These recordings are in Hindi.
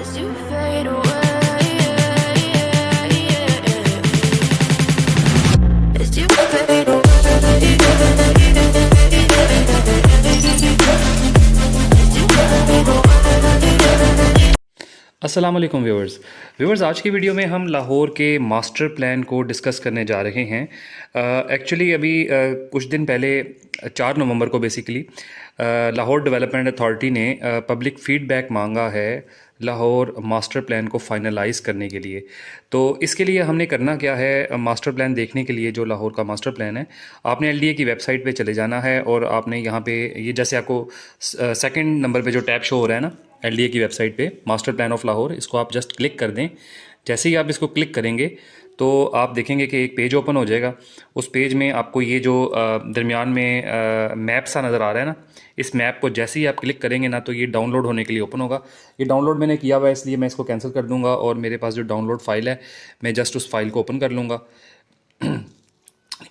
as you fade away, as you fade away, अस्सलाम वालेकुम व्यूवर्स आज की वीडियो में हम लाहौर के मास्टर प्लान को डिस्कस करने जा रहे हैं। एक्चुअली अभी कुछ दिन पहले 4 नवंबर को बेसिकली लाहौर डेवलपमेंट अथॉरिटी ने पब्लिक फीडबैक मांगा है लाहौर मास्टर प्लान को फाइनलाइज़ करने के लिए। तो इसके लिए हमने करना क्या है, मास्टर प्लान देखने के लिए जो लाहौर का मास्टर प्लान है, आपने एलडीए की वेबसाइट पे चले जाना है और आपने यहाँ पे ये जैसे आपको सेकंड नंबर पे जो टैब शो हो रहा है ना एलडीए की वेबसाइट पे मास्टर प्लान ऑफ लाहौर, इसको आप जस्ट क्लिक कर दें। जैसे ही आप इसको क्लिक करेंगे तो आप देखेंगे कि एक पेज ओपन हो जाएगा। उस पेज में आपको ये जो दरमियान में मैप सा नज़र आ रहा है ना, इस मैप को जैसे ही आप क्लिक करेंगे ना तो ये डाउनलोड होने के लिए ओपन होगा। ये डाउनलोड मैंने किया हुआ है इसलिए मैं इसको कैंसिल कर दूंगा और मेरे पास जो डाउनलोड फाइल है मैं जस्ट उस फाइल को ओपन कर लूँगा।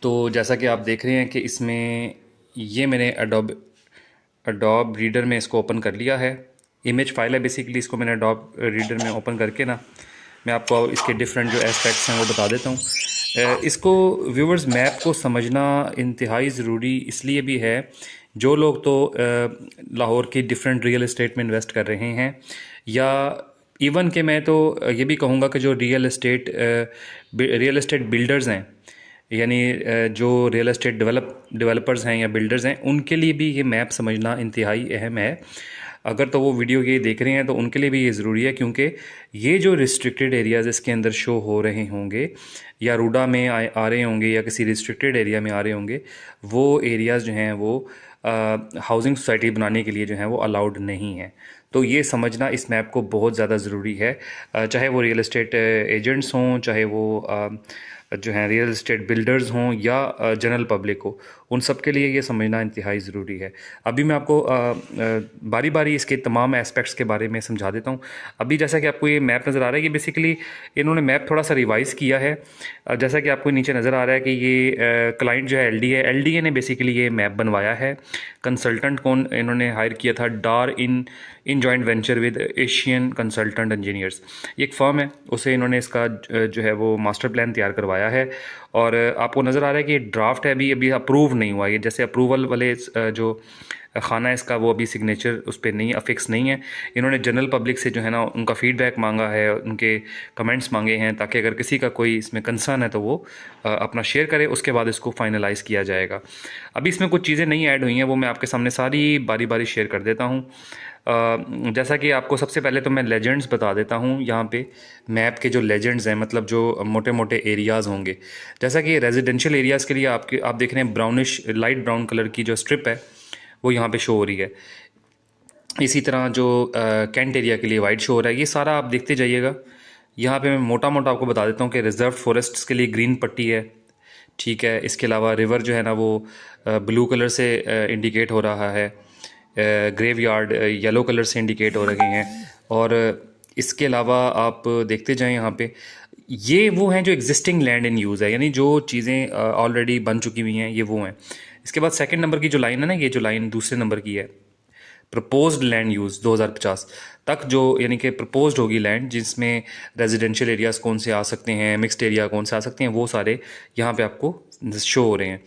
तो जैसा कि आप देख रहे हैं कि इसमें ये मैंने अडोब रीडर में इसको ओपन कर लिया है। इमेज फाइल है बेसिकली, इसको मैंने अडोब रीडर में ओपन करके ना मैं आपको इसके डिफरेंट जो एस्पेक्ट्स हैं वो बता देता हूँ। इसको व्यूवर्स मैप को समझना इंतहाई ज़रूरी इसलिए भी है, जो लोग तो लाहौर की डिफरेंट रियल एस्टेट में इन्वेस्ट कर रहे हैं, या इवन के मैं तो ये भी कहूँगा कि जो रियल एस्टेट बिल्डर्स हैं, यानी जो रियल एस्टेट डेवलपर्स हैं या बिल्डर्स हैं, उनके लिए भी ये मैप समझना इंतहाई अहम है। अगर तो वो वीडियो ये देख रहे हैं तो उनके लिए भी ये ज़रूरी है, क्योंकि ये जो रिस्ट्रिक्टेड एरियाज़ इसके अंदर शो हो रहे होंगे या रूडा में आ रहे होंगे या किसी रिस्ट्रिक्टेड एरिया में आ रहे होंगे, वो एरियाज़ जो हैं वो हाउसिंग सोसाइटी बनाने के लिए जो हैं वो अलाउड नहीं है। तो ये समझना इस मैप को बहुत ज़्यादा ज़रूरी है, चाहे वो रियल एस्टेट एजेंट्स हों, चाहे वो जो हैं रियल एस्टेट बिल्डर्स हों या जनरल पब्लिक हो, उन सब के लिए ये समझना इंतहाई ज़रूरी है। अभी मैं आपको बारी बारी इसके तमाम एस्पेक्ट्स के बारे में समझा देता हूँ। अभी जैसा कि आपको ये मैप नज़र आ रहा है कि बेसिकली इन्होंने मैप थोड़ा सा रिवाइज़ किया है। जैसा कि आपको नीचे नज़र आ रहा है कि ये क्लाइंट जो है एलडीए ने बेसिकली ये मैप बनवाया है। कंसल्टेंट कौन इन्होंने हायर किया था, Dar in joint venture with Asian consultant engineers, ये एक फर्म है, उसे इन्होंने इसका जो है वो मास्टर प्लान तैयार करवाया है। और आपको नज़र आ रहा है कि ड्राफ्ट है, अभी अप्रूव नहीं हुआ। ये जैसे अप्रूवल वाले जो खाना है इसका, वो अभी सिग्नेचर उस पर नहीं अफिक्स नहीं है। इन्होंने जनरल पब्लिक से जो है ना उनका फीडबैक मांगा है, उनके कमेंट्स मांगे हैं, ताकि अगर किसी का कोई इसमें कंसर्न है तो वो अपना शेयर करे, उसके बाद इसको फाइनलाइज़ किया जाएगा। अभी इसमें कुछ चीज़ें नहीं ऐड हुई हैं, वो मैं आपके सामने सारी बारी बारी शेयर कर देता हूँ। जैसा कि आपको सबसे पहले तो मैं लेजेंड्स बता देता हूँ। यहाँ पे मैप के जो लेजेंड्स हैं, मतलब जो मोटे मोटे एरियाज़ होंगे, जैसा कि रेजिडेंशियल एरियाज़ के लिए आप देख रहे हैं ब्राउनिश लाइट ब्राउन कलर की जो स्ट्रिप है वो यहाँ पे शो हो रही है। इसी तरह जो कैंट एरिया के लिए वाइट शो हो रहा है। ये सारा आप देखते जाइएगा। यहाँ पे मैं मोटा मोटा आपको बता देता हूँ कि रिजर्व फॉरेस्ट्स के लिए ग्रीन पट्टी है, ठीक है। इसके अलावा रिवर जो है ना वो ब्लू कलर से इंडिकेट हो रहा है, ग्रेव यार्ड येलो कलर से इंडिकेट हो रहे हैं। और इसके अलावा आप देखते जाएं, यहाँ पे ये वो हैं जो एग्जिस्टिंग लैंड इन यूज़ है, यानी जो चीज़ें ऑलरेडी बन चुकी हुई हैं, ये वो हैं। इसके बाद सेकंड नंबर की जो लाइन है ना, ये जो लाइन दूसरे नंबर की है, प्रपोज्ड लैंड यूज़ 2050 तक, जो यानी कि प्रपोज्ड होगी लैंड, जिसमें रेजिडेंशियल एरियाज़ कौन से आ सकते हैं, मिक्स्ड एरिया कौन से आ सकते हैं, वो सारे यहाँ पे आपको शो हो रहे हैं।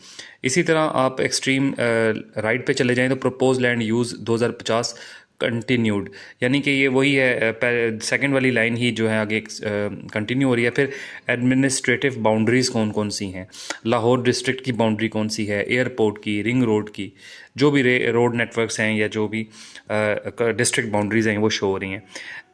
इसी तरह आप एक्सट्रीम राइट पे चले जाएं तो प्रपोज लैंड यूज़ 2050 कंटिन्यूड, यानी कि ये वही है, सेकंड वाली लाइन ही जो है आगे कंटिन्यू हो रही है। फिर एडमिनिस्ट्रेटिव बाउंड्रीज़ कौन कौन सी हैं, लाहौर डिस्ट्रिक्ट की बाउंड्री कौन सी है, एयरपोर्ट की, रिंग रोड की, जो भी रोड नेटवर्क्स हैं या जो भी डिस्ट्रिक्ट बाउंड्रीज़ हैं वो शो हो रही हैं।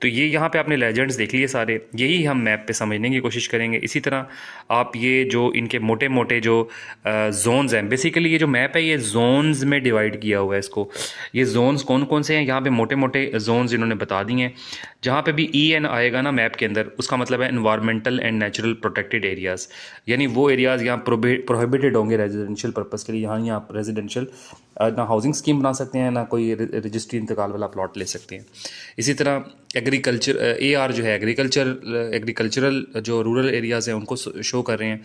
तो ये यहाँ पे आपने लेजेंड्स देख लिए सारे, यही हम मैप पे समझने की कोशिश करेंगे। इसी तरह आप ये जो इनके मोटे मोटे जो जोन्स हैं, बेसिकली ये जो मैप है ये जोन्स में डिवाइड किया हुआ है इसको। ये जोन्स कौन कौन से हैं, यहाँ पे मोटे मोटे जोन्स इन्होंने बता दिए हैं। जहाँ पे भी EN आएगा ना मैप के अंदर, उसका मतलब है environmental and natural protected areas, यानी वो एरियाज़ यहाँ प्रोहिबिटेड होंगे रेजिडेंशियल पर्पज़ के लिए। यहाँ आप रेजिडेंशियल ना हाउसिंग स्कीम बना सकते हैं, ना कोई रजिस्ट्री इंतकाल वाला प्लॉट ले सकते हैं। इसी तरह एग्रीकल्चर AR जो है एग्रीकल्चरल जो रूरल एरियाज़ हैं उनको शो कर रहे हैं।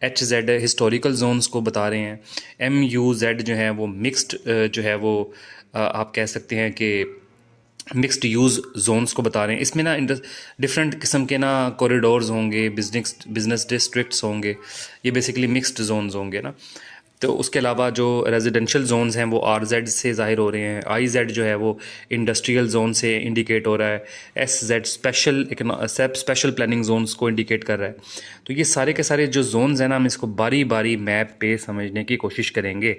HZ हिस्टोरिकल जोन्स को बता रहे हैं। MUZ जो है वो मिक्स्ड जो है वो आप कह सकते हैं कि मिक्स्ड यूज़ जोन्स को बता रहे हैं। इसमें ना डिफरेंट किस्म के ना कॉरिडोर्स होंगे, बिजनेस डिस्ट्रिक्ट्स होंगे, ये बेसिकली मिक्स्ड जोन्स होंगे ना। तो उसके अलावा जो रेजिडेंशियल जोन्स हैं वो RZ से ज़ाहिर हो रहे हैं, IZ जो है वो इंडस्ट्रियल जोन से इंडिकेट हो रहा है, SZ स्पेशल प्लानिंग जोन्स को इंडिकेट कर रहा है। तो ये सारे के सारे जो जोन्स हैं ना, हम इसको बारी बारी मैप पे समझने की कोशिश करेंगे।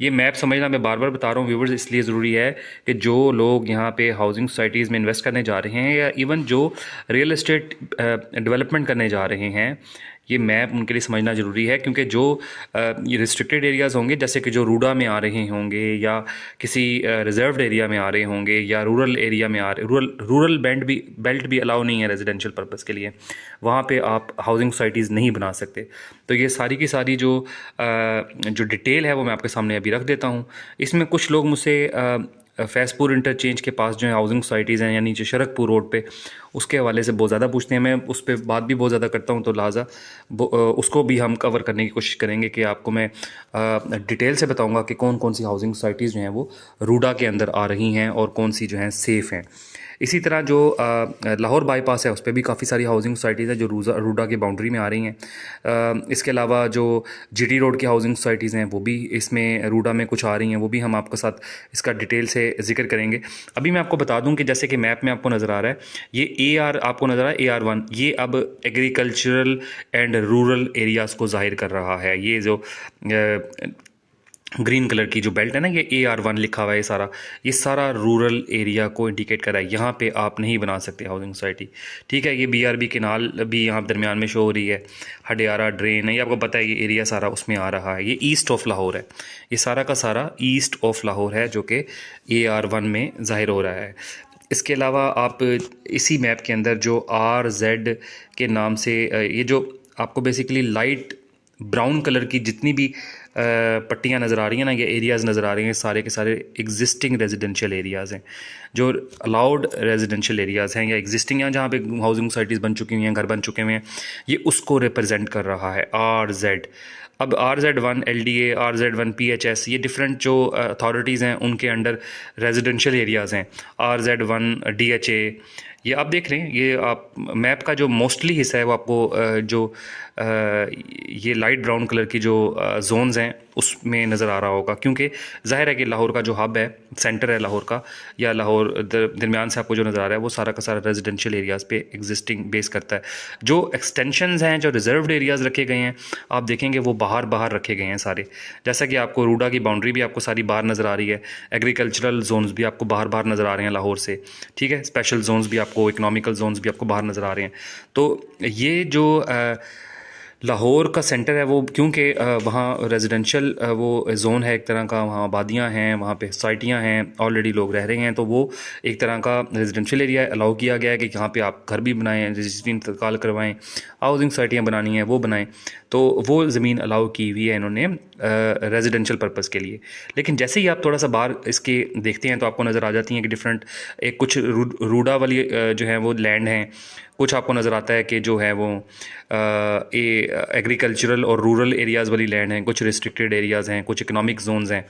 ये मैप समझना मैं बार बार बता रहा हूँ व्यूवर्स, इसलिए ज़रूरी है कि जो लोग यहाँ पे हाउसिंग सोसाइटीज़ में इन्वेस्ट करने जा रहे हैं या इवन जो रियल एस्टेट डेवलपमेंट करने जा रहे हैं, ये मैप उनके लिए समझना ज़रूरी है। क्योंकि जो ये रिस्ट्रिक्टेड एरियाज़ होंगे, जैसे कि जो रूडा में आ रहे होंगे या किसी रिजर्व्ड एरिया में आ रहे होंगे या रूरल एरिया में आ रहे, रूरल बेल्ट भी अलाउ नहीं है रेजिडेंशियल पर्पज़ के लिए, वहाँ पे आप हाउसिंग सोसाइटीज़ नहीं बना सकते। तो ये सारी की सारी जो डिटेल है वो मैं आपके सामने अभी रख देता हूँ। इसमें कुछ लोग मुझसे फैज़पुर इंटरचेंज के पास जो है हाउसिंग सोसाइटीज़ हैं, यानी जो शरकपुर रोड पे, उसके हवाले से बहुत ज़्यादा पूछते हैं। मैं उस पर बात भी बहुत ज़्यादा करता हूँ, तो लिहाजा उसको भी हम कवर करने की कोशिश करेंगे कि आपको मैं डिटेल से बताऊँगा कि कौन कौन सी हाउसिंग सोसाइटीज़ जो हैं वो रूडा के अंदर आ रही हैं और कौन सी जो हैं सेफ़ हैं। इसी तरह जो लाहौर बाईपास है, उस पर भी काफ़ी सारी हाउसिंग सोसाइटीज़ हैं जो रूडा की बाउंड्री में आ रही हैं। इसके अलावा जो GT रोड की हाउसिंग सोसाइटीज़ हैं वो भी इसमें रूडा में कुछ आ रही हैं, वो भी हम आपके साथ इसका डिटेल से जिक्र करेंगे। अभी मैं आपको बता दूं कि जैसे कि मैप में आपको नज़र आ रहा है, ये AR आपको नज़र आ रहा है, AR1, ये अब एग्रीकल्चरल एंड रूरल एरियाज़ को जाहिर कर रहा है। ये जो ग्रीन कलर की जो बेल्ट है ना, ये AR1 लिखा हुआ है, ये सारा रूरल एरिया को इंडिकेट कर रहा है। यहाँ पे आप नहीं बना सकते हाउसिंग सोसाइटी, ठीक है। ये BRB केनाल भी यहाँ दरमियान में शो हो रही है, हडियारा ड्रेन है, ये आपको पता है, ये एरिया सारा उसमें आ रहा है। ये ईस्ट ऑफ लाहौर है, ये सारा का सारा ईस्ट ऑफ लाहौर है जो कि AR1 में ज़ाहिर हो रहा है। इसके अलावा आप इसी मैप के अंदर जो RZ के नाम से ये जो आपको बेसिकली लाइट ब्राउन कलर की जितनी भी पट्टियाँ नज़र आ रही हैं ना, ये एरियाज़ नज़र आ रहे हैं, सारे के सारे एग्जिस्टिंग रेजिडेंशियल एरियाज़ हैं, जो अलाउड रेजिडेंशियल एरियाज़ हैं या एग्जिस्टिंग, यहाँ जहाँ पे हाउसिंग सोसाइटीज़ बन चुकी हुई हैं, घर बन चुके हुए हैं, ये उसको रिप्रेजेंट कर रहा है RZ। अब RZ1 LDA, RZ1 PHS, ये डिफरेंट जो अथॉरिटीज़ हैं उनके अंडर रेजिडेंशियल एरियाज़ हैं। RZ1 DHA, ये आप देख रहे हैं, ये आप मैप का जो मोस्टली हिस्सा है वो आपको ये लाइट ब्राउन कलर की जो जोन्स हैं उसमें नज़र आ रहा होगा। क्योंकि जाहिर है कि लाहौर का जो हब है, सेंटर है लाहौर का, या लाहौर दरमियान से आपको जो नज़र आ रहा है वो सारा का सारा रेजिडेंशियल एरियाज़ पे एग्जिस्टिंग बेस करता है। जो एक्सटेंशंस हैं, जो रिजर्व्ड एरियाज़ रखे गए हैं, आप देखेंगे वो बाहर रखे गए हैं सारे। जैसा कि आपको रूडा की बाउंड्री भी आपको सारी बाहर नज़र आ रही है, एग्रीकल्चरल जोन्स भी आपको बाहर नज़र आ रहे हैं लाहौर से, ठीक है। स्पेशल जोन्स भी आपको, इकनॉमिकल जोन्स भी आपको बाहर नज़र आ रहे हैं। तो ये जो लाहौर का सेंटर है वो, क्योंकि वहाँ रेजिडेंशियल वो जोन है एक तरह का, वहाँ आबादियाँ हैं, वहाँ पे सोसाइटियाँ हैं, ऑलरेडी लोग रह रहे हैं, तो वो एक तरह का रेजिडेंशियल एरिया अलाउ किया गया है कि यहाँ पे आप घर भी बनाएं, रजिस्ट्री इंतकाल करवाएं, हाउसिंग सोसाइटियाँ बनानी हैं वो बनाएं, तो वो ज़मीन अलाउ की हुई है इन्होंने रेजिडेंशियल पर्पज़ के लिए। लेकिन जैसे ही आप थोड़ा सा बाहर इसके देखते हैं तो आपको नज़र आ जाती हैं कि डिफरेंट कुछ रूडा वाली जो है वो लैंड हैं, कुछ आपको नज़र आता है कि जो है वो एग्रीकल्चरल और रूरल एरियाज़ वाली लैंड हैं, कुछ रिस्ट्रिक्टेड एरियाज़ हैं, कुछ इकोनॉमिक जोन्स हैं।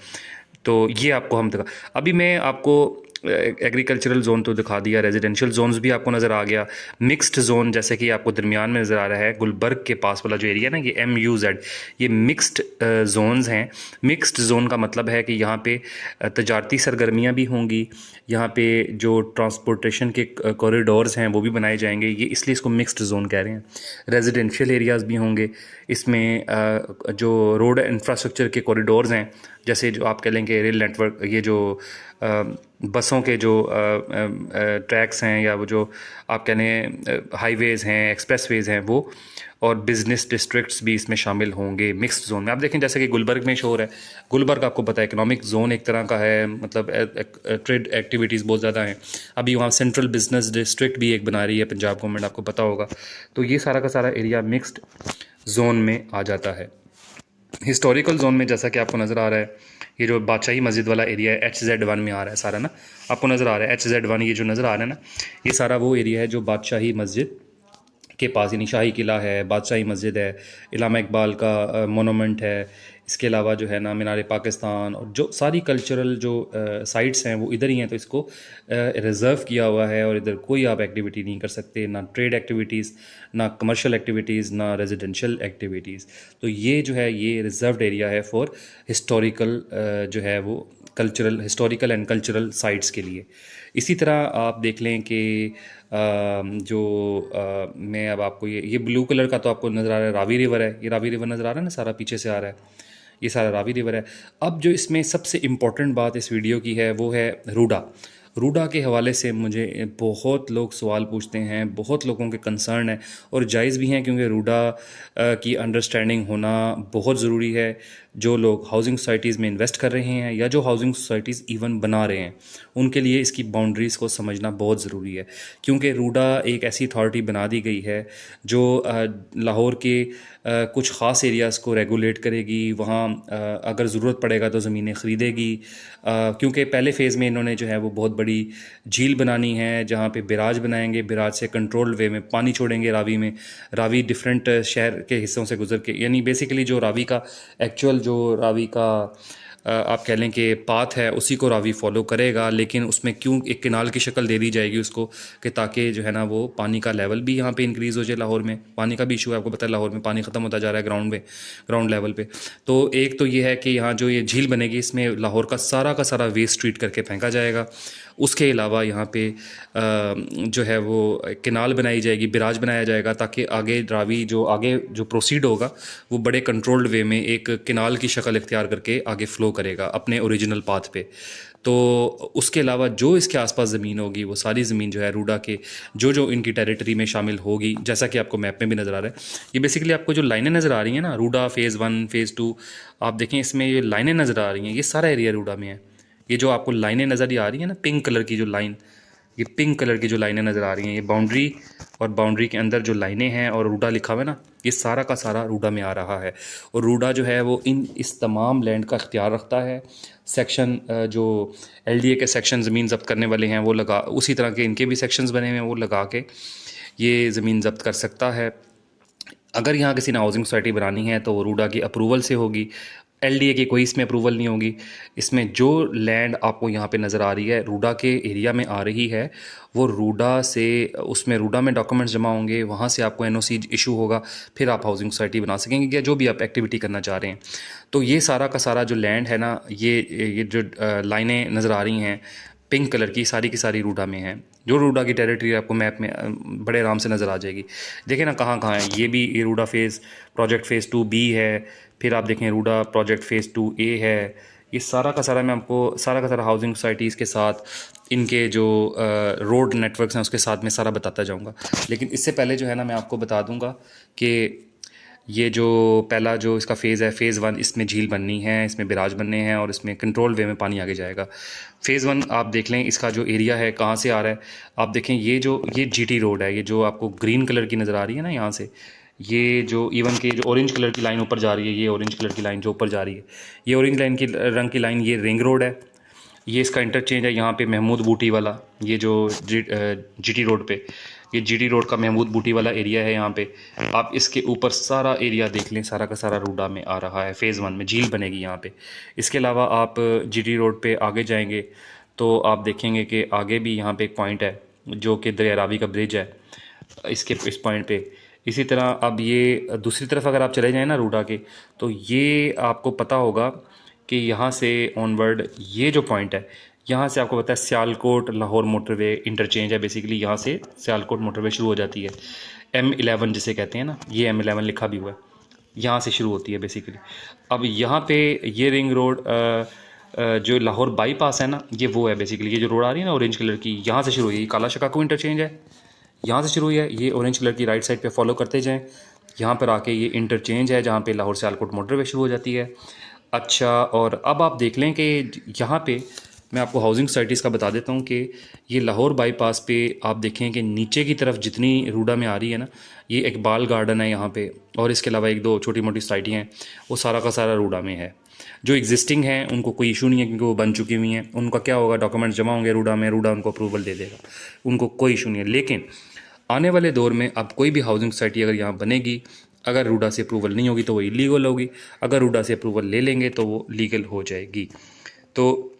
तो ये आपको हम अभी मैं आपको एग्रीकल्चरल जोन तो दिखा दिया, रेजिडेंशियल जोन्स भी आपको नज़र आ गया, मिक्स्ड जोन जैसे कि आपको दरमियान में नज़र आ रहा है गुलबर्ग के पास वाला जो एरिया ना, ये MUZ, ये मिक्स्ड जोन्स हैं। मिक्स्ड जोन का मतलब है कि यहाँ पे तजारती सरगर्मियाँ भी होंगी, यहाँ पे जो ट्रांसपोर्टेशन के कॉरिडोर्स हैं वो भी बनाए जाएंगे, ये इसलिए इसको मिक्स्ड जोन कह रहे हैं। रेजिडेंशियल एरियाज़ भी होंगे इसमें, जो रोड इंफ्रास्ट्रक्चर के कॉरिडोर्स हैं, जैसे जो आप कह लेंगे रेल नेटवर्क, ये जो बसों के जो ट्रैक्स हैं, या वो जो आप कह लें हाईवेज़ हैं, एक्सप्रेसवेज़ हैं, वो, और बिज़नेस डिस्ट्रिक्ट्स भी इसमें शामिल होंगे मिक्स्ड जोन में। आप देखें जैसे कि गुलबर्ग में शोर है, गुलबर्ग आपको पता है इकोनॉमिक जोन एक तरह का है, मतलब ट्रेड एक्टिविटीज़ बहुत ज़्यादा हैं। अभी वहाँ सेंट्रल बिजनेस डिस्ट्रिक्ट भी एक बना रही है पंजाब गवर्नमेंट, आपको पता होगा। तो ये सारा का सारा एरिया मिक्स्ड जोन में आ जाता है। हिस्टोरिकल जोन में जैसा कि आपको नज़र आ रहा है, ये जो बादशाही मस्जिद वाला एरिया है HZ1 में आ रहा है सारा ना, आपको नज़र आ रहा है HZ1, ये जो नज़र आ रहा है ना, ये सारा वो एरिया है जो बादशाही मस्जिद के पास, यानी शाही किला है, बादशाही मस्जिद है, इलामा इकबाल का मोनूमेंट है, इसके अलावा जो है ना मीनार पाकिस्तान और जो सारी कल्चरल जो साइट्स हैं वो इधर ही हैं, तो इसको रिज़र्व किया हुआ है और इधर कोई आप एक्टिविटी नहीं कर सकते, ना ट्रेड एक्टिविटीज़, ना कमर्शियल एक्टिविटीज़, ना रेजिडेंशियल एक्टिविटीज़। तो ये जो है ये रिज़र्व्ड एरिया है फॉर हिस्टोरिकल जो है वो cultural, historical and cultural sites के लिए। इसी तरह आप देख लें कि जो मैं अब आपको ये ब्लू कलर का तो आपको नज़र आ रहा है रावी रिवर है, ये रावी रिवर नज़र आ रहा है ना, सारा पीछे से आ रहा है, ये सारा रावी रिवर है। अब जो इसमें सबसे इम्पॉर्टेंट बात इस वीडियो की है वो है रूडा। रूडा के हवाले से मुझे बहुत लोग सवाल पूछते हैं, बहुत लोगों के कंसर्न है और जायज़ भी हैं, क्योंकि रूडा की अंडरस्टैंडिंग होना बहुत ज़रूरी है। जो लोग हाउसिंग सोसाइटीज़ में इन्वेस्ट कर रहे हैं या जो हाउसिंग सोसाइटीज़ इवन बना रहे हैं, उनके लिए इसकी बाउंड्रीज़ को समझना बहुत ज़रूरी है, क्योंकि रूडा एक ऐसी अथॉरिटी बना दी गई है जो लाहौर के कुछ ख़ास एरियाज़ को रेगुलेट करेगी। वहाँ अगर ज़रूरत पड़ेगा तो ज़मीनें ख़रीदेगी, क्योंकि पहले फ़ेज़ में इन्होंने जो है वो बहुत बड़ी झील बनानी है जहाँ पे बिराज बनाएंगे, बिराज से कंट्रोल्ड वे में पानी छोड़ेंगे रावी में। रावी डिफरेंट शहर के हिस्सों से गुजर के, यानी बेसिकली जो रावी का एक्चुअल जो रावी का आप कह लें कि पाथ है उसी को रावी फॉलो करेगा, लेकिन उसमें क्यों एक किनाल की शक्ल दे दी जाएगी उसको, कि ताकि जो है ना वो पानी का लेवल भी यहाँ पे इंक्रीज़ हो जाए। लाहौर में पानी का भी इशू है, आपको पता है लाहौर में पानी ख़त्म होता जा रहा है ग्राउंड लेवल पे। तो एक तो ये है कि यहाँ जो ये झील बनेगी इसमें लाहौर का सारा वेस्ट ट्रीट करके फेंका जाएगा। उसके अलावा यहाँ पे जो है वो किनाल बनाई जाएगी, बिराज बनाया जाएगा, ताकि आगे रावी आगे जो प्रोसीड होगा वो बड़े कंट्रोल्ड वे में एक किनाल की शक्ल इख्तियार करके आगे फ़्लो करेगा अपने ओरिजिनल पाथ पे। तो उसके अलावा जो इसके आसपास ज़मीन होगी वो सारी ज़मीन जो है रूडा के जो इनकी टेरिटरी में शामिल होगी, जैसा कि आपको मैप में भी नज़र आ रहा है। ये बेसिकली आपको जो लाइनें नज़र आ रही हैं ना, रूडा फ़ेज़ 1 फ़ेज़ 2, आप देखें इसमें ये लाइनें नज़र आ रही हैं, ये सारा एरिया रूडा में है। ये जो आपको लाइनें नज़र आ रही हैं ना, पिंक कलर की जो लाइन, ये पिंक कलर की जो लाइनें नज़र आ रही हैं, ये बाउंड्री और बाउंड्री के अंदर जो लाइनें हैं और रूडा लिखा हुआ है ना, ये सारा का सारा रूडा में आ रहा है। और रूडा जो है वो इस तमाम लैंड का इख्तियार रखता है। सेक्शन जो LDA के सेक्शन ज़मीन ज़ब्त करने वाले हैं वो लगा, उसी तरह के इनके भी सेक्शंस बने हुए हैं, वो लगा के ये ज़मीन ज़ब्त कर सकता है। अगर यहाँ किसी ने हाउसिंग सोसाइटी बनानी है तो वो रूडा की अप्रूवल से होगी, LDA की कोई इसमें अप्रूवल नहीं होगी। इसमें जो लैंड आपको यहाँ पे नज़र आ रही है रूडा के एरिया में आ रही है, वो रूडा से, उसमें रूडा में डॉक्यूमेंट्स जमा होंगे, वहाँ से आपको NOC इशू होगा, फिर आप हाउसिंग सोसाइटी बना सकेंगे या जो भी आप एक्टिविटी करना चाह रहे हैं। तो ये सारा का सारा जो लैंड है ना, ये जो लाइनें नज़र आ रही हैं पिंक कलर की सारी रूडा में है। जो रूडा की टेरिटरी आपको मैप में बड़े आराम से नज़र आ जाएगी। देखें ना कहाँ कहाँ है, ये रूडा प्रोजेक्ट फ़ेज़ 2B है, फिर आप देखें रूडा प्रोजेक्ट फ़ेज़ 2A है। ये सारा का सारा मैं आपको सारा का सारा हाउसिंग सोसाइटीज़ के साथ इनके जो रोड नेटवर्क्स हैं उसके साथ में सारा बताता जाऊँगा। लेकिन इससे पहले जो है ना मैं आपको बता दूँगा कि ये जो पहला जो इसका फ़ेज़ है फ़ेज़ 1, इसमें झील बननी है, इसमें बिराज बनने हैं और इसमें कंट्रोल वे में पानी आगे जाएगा। फ़ेज़ 1 आप देख लें, इसका जो एरिया है कहाँ से आ रहा है, आप देखें ये GT रोड है, ये जो आपको ग्रीन कलर की नज़र आ रही है ना यहाँ से, ये जो इवन के जो ऑरेंज कलर की लाइन ऊपर जा रही है, ये ऑरेंज कलर की लाइन जो ऊपर जा रही है, ये ऑरेंज लाइन की रंग की लाइन, ये रिंग रोड है। ये इसका इंटरचेंज है यहाँ पे महमूद बूटी वाला, ये जो GT रोड पे, ये GT रोड का महमूद बूटी वाला एरिया है। यहाँ पे आप इसके ऊपर सारा एरिया देख लें, सारा का सारा रूडा में आ रहा है। फ़ेज़ 1 में झील बनेगी यहाँ पे। इसके अलावा आप GT रोड पे आगे जाएंगे तो आप देखेंगे कि आगे भी यहाँ पे एक पॉइंट है जो कि दरिया रावी का ब्रिज है, इस पॉइंट पे। इसी तरह अब ये दूसरी तरफ अगर आप चले जाएँ ना रूडा के, तो ये आपको पता होगा कि यहाँ से ऑनवर्ड ये जो पॉइंट है, यहाँ से आपको पता है सियालकोट लाहौर मोटरवे इंटरचेंज है। बेसिकली यहाँ से सियालकोट मोटरवे शुरू हो जाती है, M11 जिसे कहते हैं ना, ये M11 लिखा भी हुआ है, यहाँ से शुरू होती है बेसिकली। अब यहाँ पे ये रिंग रोड जो लाहौर बाईपास है ना, ये वो है बेसिकली। ये जो रोड आ रही है ना ऑरेंज कलर की, यहाँ से शुरू हुई, काला शकाको इंटरचेंज है, यहाँ से शुरू हुई है। ये ऑरेंज कलर की राइट साइड पे फॉलो करते जाएं, यहाँ पर आके ये इंटरचेंज है जहाँ पे लाहौर सियालकोट मोटरवे शुरू हो जाती है। अच्छा, और अब आप देख लें कि यहाँ पे मैं आपको हाउसिंग सोसाइटीज़ का बता देता हूँ कि ये लाहौर बाईपास पे आप देखें कि नीचे की तरफ जितनी रूडा में आ रही है ना, ये इकबाल गार्डन है यहाँ पे, और इसके अलावा एक दो छोटी मोटी सोसाइटियाँ हैं, वो सारा का सारा रूडा में है। जो एग्जिस्टिंग हैं उनको कोई इशू नहीं है, क्योंकि वो बन चुकी हुई हैं। उनका क्या होगा, डॉक्यूमेंट्स जमा होंगे रूडा में, रूडा उनको अप्रूवल दे देगा, उनको कोई इशू नहीं है। लेकिन आने वाले दौर में अब कोई भी हाउसिंग सोसाइटी अगर यहाँ बनेगी अगर रूडा से अप्रूवल नहीं होगी तो वो इलीगल होगी, अगर रूडा से अप्रूवल ले लेंगे तो वो लीगल हो जाएगी। तो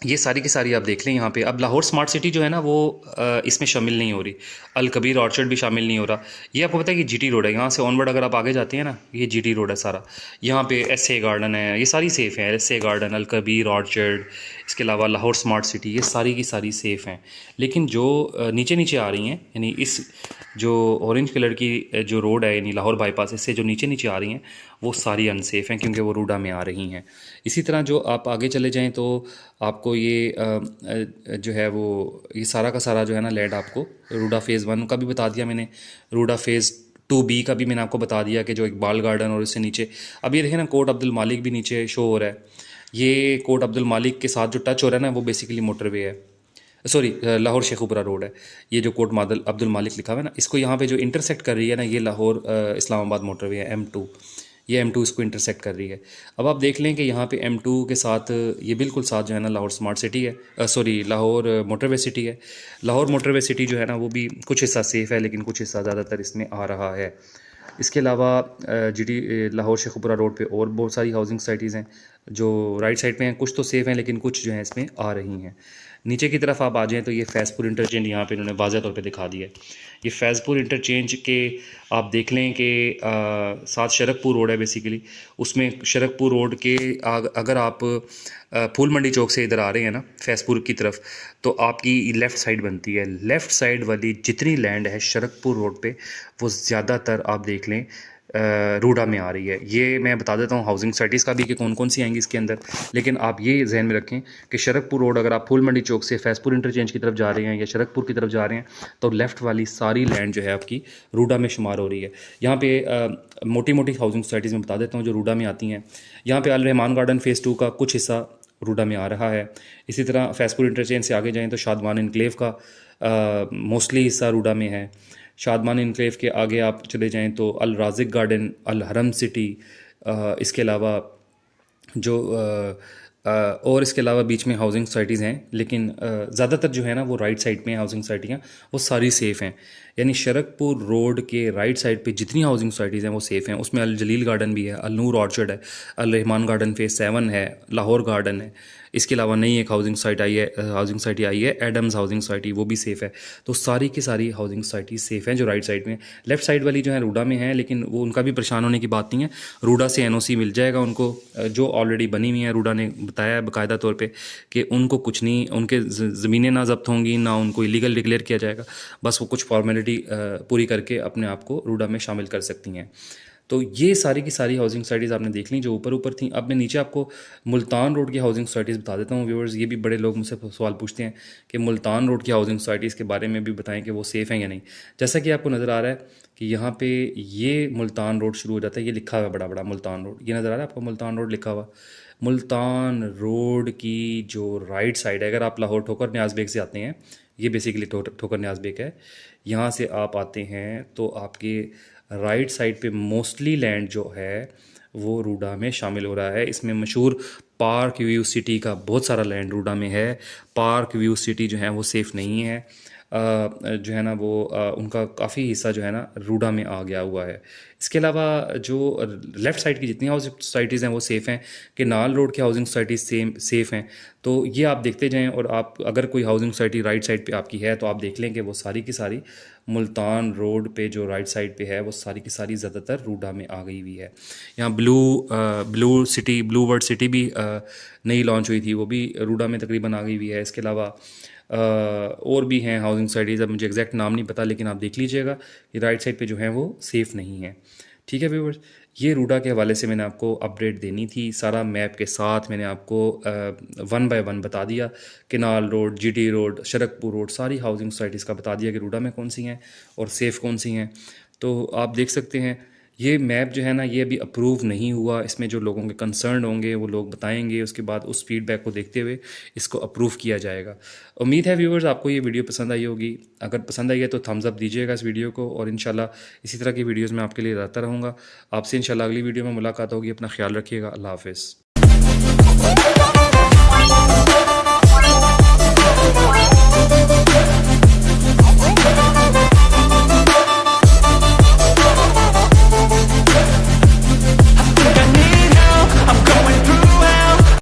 ये सारी की सारी आप देख लें यहाँ पे। अब लाहौर स्मार्ट सिटी जो है ना वो इसमें शामिल नहीं हो रही, अल कबीर ऑर्चर्ड भी शामिल नहीं हो रहा। ये आपको पता है कि जीटी रोड है, यहाँ से ऑनवर्ड अगर आप आगे जाते हैं ना, ये जीटी रोड है सारा। यहाँ पे एस ए गार्डन है, ये सारी सेफ़ हैं, एस ए गार्डन, अल कबीर ऑर्चर्ड, इसके अलावा लाहौर स्मार्ट सिटी, ये सारी की सारी सेफ़ हैं। लेकिन जो नीचे नीचे आ रही हैं, यानी इस जो ऑरेंज कलर की जो रोड है यानी लाहौर बाईपास, इससे जो नीचे नीचे आ रही हैं वो सारी अनसेफ़ हैं क्योंकि वो रूडा में आ रही हैं। इसी तरह जो आप आगे चले जाएं तो आपको ये जो है वो ये सारा का सारा जो है ना लैंड आपको रूडा फ़ेज़ 1 का भी बता दिया मैंने, रूडा फ़ेज़ 2B का भी मैंने आपको बता दिया कि जो इकबाल गार्डन और इससे नीचे अब ये देखें ना कोट अब्दुल मालिक भी नीचे शो हो रहा है। ये कोट अब्दुल मालिक के साथ जो टच हो रहा है ना वो बेसिकली मोटरवे है, सॉरी लाहौर शेखुपुरा रोड है। ये जो कोट मादल अब्दुल मालिक लिखा हुआ है ना, इसको यहाँ पे जो इंटरसेक्ट कर रही है ना, ये लाहौर इस्लामाबाद मोटरवे है M2, ये M2 इसको इंटरसेक्ट कर रही है। अब आप देख लें कि यहाँ पे M2 के साथ ये बिल्कुल साथ जो है ना लाहौर स्मार्ट सिटी है, सॉरी लाहौर मोटरवे सिटी है। लाहौर मोटरवे सिटी जो है ना वो भी कुछ हिस्सा सेफ़ है लेकिन कुछ हिस्सा ज़्यादातर इसमें आ रहा है। इसके अलावा GT लाहौर शेखुपुरा रोड पे और बहुत सारी हाउसिंग सोसाइटीज़ हैं जो राइट साइड पे हैं, कुछ तो सेफ़ हैं लेकिन कुछ जो है इसमें आ रही हैं। नीचे की तरफ आप आ जाएँ तो ये फैज़पुर इंटरचेंज यहाँ पे इन्होंने वाज़ह तौर पे दिखा दिया है। ये फैज़पुर इंटरचेंज के आप देख लें कि साथ शरकपुर रोड है बेसिकली, उसमें शरकपुर रोड के अगर आप फूल मंडी चौक से इधर आ रहे हैं ना फैज़पुर की तरफ, तो आपकी लेफ़्ट साइड बनती है। लेफ़्ट साइड वाली जितनी लैंड है शरकपुर रोड पे वो ज़्यादातर आप देख लें रूडा में आ रही है। ये मैं बता देता हूँ हाउसिंग सोसाइटीज़ का भी कि कौन कौन सी आएंगी इसके अंदर, लेकिन आप ये जहन में रखें कि शरकपुर रोड अगर आप फूल मंडी चौक से फैज़पुर इंटरचेंज की तरफ जा रहे हैं या शरकपुर की तरफ जा रहे हैं तो लेफ़्ट वाली सारी लैंड जो है आपकी रूडा में शुमार हो रही है। यहाँ पे मोटी मोटी हाउसिंग सोसाइटीज़ में बता देता हूँ जो रूडा में आती हैं। यहाँ पे अल रहमान गार्डन फ़ेज़ 2 का कुछ हिस्सा रूडा में आ रहा है। इसी तरह फैज़पुर इंटरचेंज से आगे जाएँ तो शादमान इनक्लेव का मोस्टली हिस्सा रूडा में है। शादमान इनक्लेव के आगे आप चले जाएं तो अल राज़िक गार्डन, अल हरम सिटी, इसके अलावा जो और इसके अलावा बीच में हाउसिंग सोसाइटीज़ हैं लेकिन ज़्यादातर जो है ना वो राइट साइड में हाउसिंग सोसाइटियाँ वो सारी सेफ़ हैं। यानी शरकपुर रोड के राइट साइड पे जितनी हाउसिंग सोसाइटीज़ हैं वो सेफ़ हैं। उसमें अल जलील गार्डन भी है, अल नूर ऑर्चर्ड है, अल रहमान गार्डन फ़ेज़ 7 है, लाहौर गार्डन है। इसके अलावा नई एक हाउसिंग सोसाइटी आई है एडम्स हाउसिंग सोसाइटी, वो भी सेफ़ है। तो सारी की सारी हाउसिंग सोसाइटी सेफ़ हैं जो राइट साइड में। लेफ़्ट साइड वाली जो है रूडा में है लेकिन वो उनका भी परेशान होने की बात नहीं है, रूडा से NOC मिल जाएगा उनको, जो ऑलरेडी बनी हुई हैं। रूडा ने बताया है बाकायदा तौर पे कि उनको कुछ नहीं, उनके ज़मीनें ना जब्त होंगी ना उनको इलीगल डिक्लेयर किया जाएगा, बस वो कुछ फॉर्मेलिटी पूरी करके अपने आप को रूडा में शामिल कर सकती हैं। तो ये सारी की सारी हाउसिंग सोसाइटीज़ आपने देख ली जो ऊपर ऊपर थी। अब मैं नीचे आपको मुल्तान रोड की हाउसिंग सोसाइटीज़ बता देता हूँ व्यूअर्स। ये भी बड़े लोग मुझसे सवाल पूछते हैं कि मुल्तान रोड की हाउसिंग सोसाइटीज़ के बारे में भी बताएं कि वो सेफ़ हैं या नहीं। जैसा कि आपको नज़र आ रहा है कि यहाँ पे ये मुल्तान रोड शुरू हो जाता है, ये लिखा हुआ है बड़ा बड़ा मुल्तान रोड, ये नज़र आ रहा है आपको मुल्तान रोड लिखा हुआ। मुल्तान रोड की जो राइट साइड है, अगर आप लाहौर ठोकर न्याज बेग से आते हैं, ये बेसिकली ठोकर न्याज बेग है, यहाँ से आप आते हैं तो आपके राइट साइड पे मोस्टली लैंड जो है वो रूडा में शामिल हो रहा है। इसमें मशहूर पार्क व्यू सिटी का बहुत सारा लैंड रूडा में है। पार्क व्यू सिटी जो है वो सेफ़ नहीं है, जो है ना वो उनका काफ़ी हिस्सा जो है ना रूडा में आ गया हुआ है। इसके अलावा जो लेफ़्ट साइड की जितनी हाउसिंग सोसाइटीज़ हैं वो सेफ़ हैं, कि नाल रोड की हाउसिंग सोसाइटीज़ सेफ़ हैं। तो ये आप देखते जाएं और आप अगर कोई हाउसिंग सोसाइटी राइट साइड पे आपकी है तो आप देख लें कि वो सारी की सारी मुल्तान रोड पे जो राइट साइड पे है वो सारी की सारी ज़्यादातर रूडा में आ गई हुई है। यहाँ ब्लू वर्ड सिटी भी नई लॉन्च हुई थी, वो भी रूडा में तकरीबन आ गई हुई है। इसके अलावा और भी हैं हाउसिंग सोसाइटीज़, अब मुझे एग्जैक्ट नाम नहीं पता लेकिन आप देख लीजिएगा कि राइट साइड पे जो है वो सेफ़ नहीं है। ठीक है व्यूअर्स, ये रूडा के हवाले से मैंने आपको अपडेट देनी थी, सारा मैप के साथ मैंने आपको 1 बाय 1 बता दिया। Canal road, GT road, Sharakpur road, सारी हाउसिंग सोसाइटीज़ का बता दिया कि रूडा में कौन सी हैं और सेफ़ कौन सी हैं। तो आप देख सकते हैं ये मैप जो है ना ये अभी अप्रूव नहीं हुआ, इसमें जो लोगों के कंसर्न होंगे वो लोग बताएंगे, उसके बाद उस फीडबैक को देखते हुए इसको अप्रूव किया जाएगा। उम्मीद है व्यूअर्स आपको ये वीडियो पसंद आई होगी, अगर पसंद आई है तो थम्स अप दीजिएगा इस वीडियो को, और इंशाल्लाह इसी तरह की वीडियोज़ मैं आपके लिए लाता रहूँगा। आपसे इंशाल्लाह अगली वीडियो में मुलाकात होगी। अपना ख्याल रखिएगा। अल्लाह हाफ़िज़।